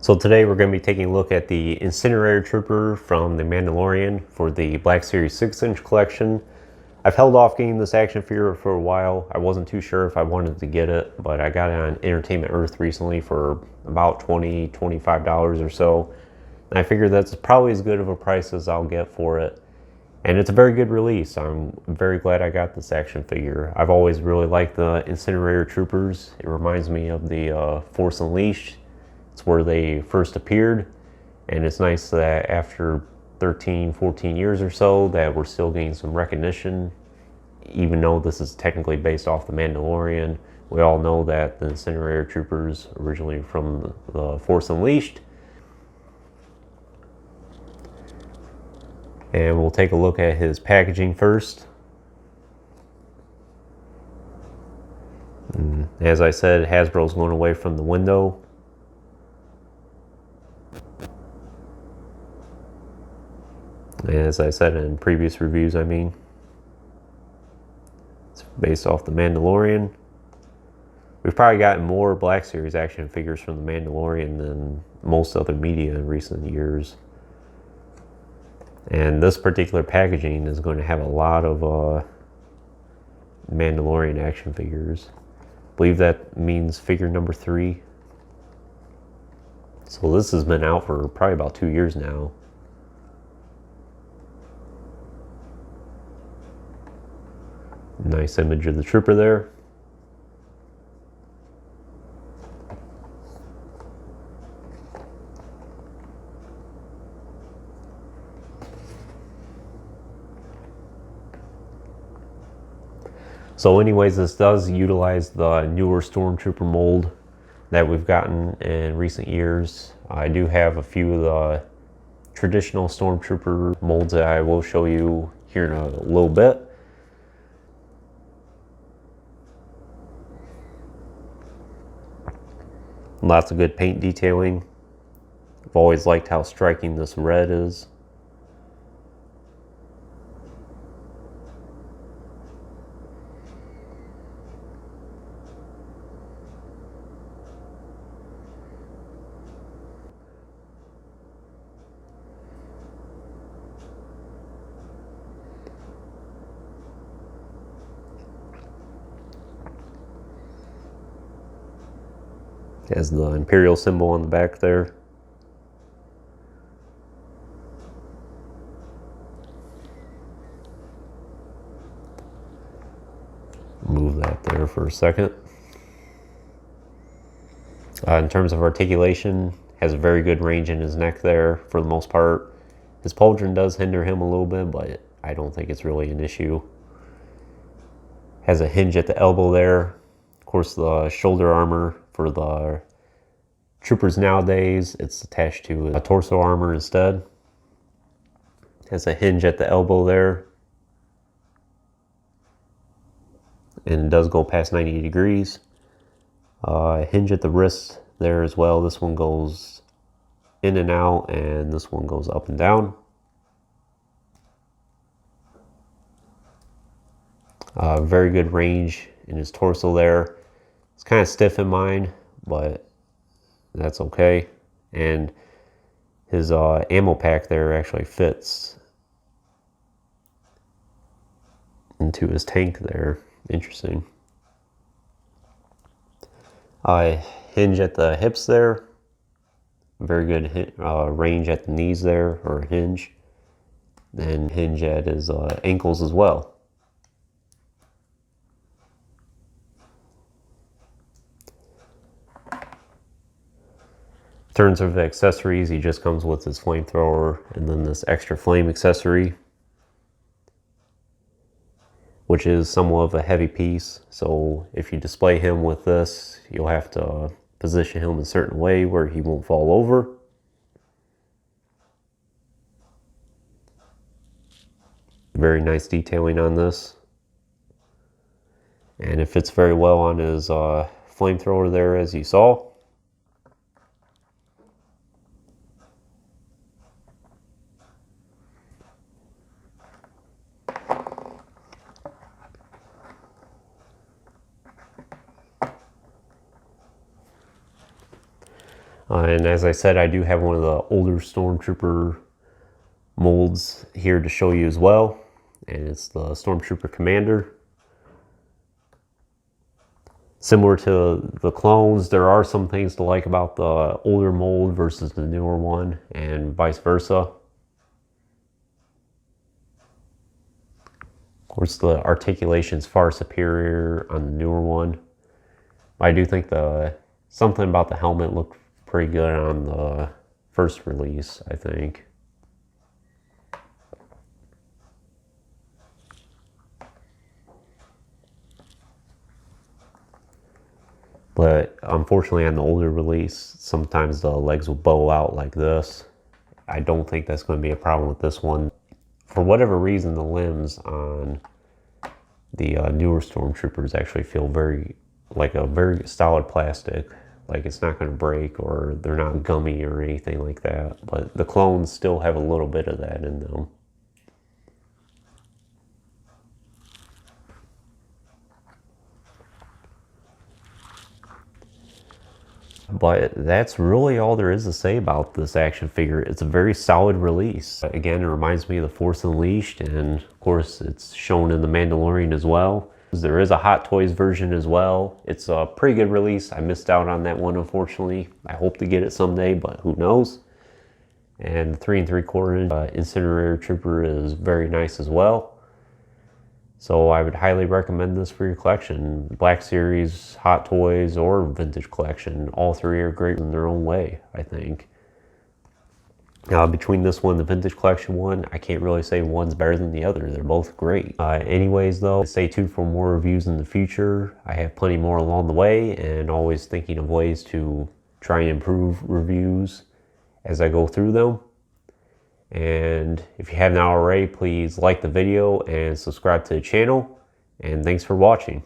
So today we're going to be taking a look at the Incinerator Trooper from The Mandalorian for the Black Series 6-inch collection. I've held off getting this action figure for a while. I wasn't too sure if I wanted to get it, but I got it on Entertainment Earth recently for about $20, $25 or so. And I figured that's probably as good of a price as I'll get for it. And it's a very good release. I'm very glad I got this action figure. I've always really liked the Incinerator Troopers. It reminds me of the Force Unleashed. It's where they first appeared, and it's nice that after 13, 14 years or so that we're still getting some recognition, even though this is technically based off The Mandalorian. We all know that the Incinerator Troopers originally from the Force Unleashed. And we'll take a look at his packaging first. And as I said, Hasbro's going away from the window. As I said in previous reviews, it's based off The Mandalorian. We've probably gotten more Black Series action figures from The Mandalorian than most other media in recent years. And this particular packaging is going to have a lot of Mandalorian action figures. I believe that means figure number 3. So this has been out for probably about 2 years now. Nice image of the trooper there. So anyways, this does utilize the newer Stormtrooper mold that we've gotten in recent years. I do have a few of the traditional Stormtrooper molds that I will show you here in a little bit. Lots of good paint detailing. I've always liked how striking this red is. Has the Imperial symbol on the back there. Move that there for a second. In terms of articulation, has a very good range in his neck there for the most part. His pauldron does hinder him a little bit, but I don't think it's really an issue. Has a hinge at the elbow there. Of course, the shoulder armor for the troopers nowadays, it's attached to a torso armor instead. Has a hinge at the elbow there. And it does go past 90 degrees. Hinge at the wrist there as well. This one goes in and out, and this one goes up and down. Very good range in his torso there. It's kind of stiff in mine, but that's okay. And his ammo pack there actually fits into his tank there. Interesting. Hinge at the hips there. Very good range at the knees there, or hinge. And hinge at his ankles as well. In terms of accessories, he just comes with his flamethrower and then this extra flame accessory, which is somewhat of a heavy piece. So if you display him with this, you'll have to position him in a certain way where he won't fall over. Very nice detailing on this. And it fits very well on his flamethrower there, as you saw. And as I said, I do have one of the older Stormtrooper molds here to show you as well. And it's the Stormtrooper Commander. Similar to the clones, there are some things to like about the older mold versus the newer one, and vice versa. Of course, the articulation is far superior on the newer one. I do think something about the helmet looked pretty good on the first release, I think. But unfortunately on the older release, sometimes the legs will bow out like this. I don't think that's going to be a problem with this one. For whatever reason, the limbs on the newer Stormtroopers actually feel like a very solid plastic. Like it's not going to break, or they're not gummy or anything like that. But the clones still have a little bit of that in them. But that's really all there is to say about this action figure. It's a very solid release. Again, it reminds me of The Force Unleashed, and of course it's shown in The Mandalorian as well. There is a Hot Toys version as well. It's a pretty good release. I missed out on that one, unfortunately. I hope to get it someday, but who knows. And the 3 3/4 Incinerator Trooper is very nice as well. So I would highly recommend this for your collection. Black Series, Hot Toys, or Vintage Collection. All three are great in their own way, I think. Between this one and the Vintage Collection one, I can't really say one's better than the other. They're both great. Anyways though, stay tuned for more reviews in the future. I have plenty more along the way, and always thinking of ways to try and improve reviews as I go through them. And if you haven't already, please like the video and subscribe to the channel. And thanks for watching.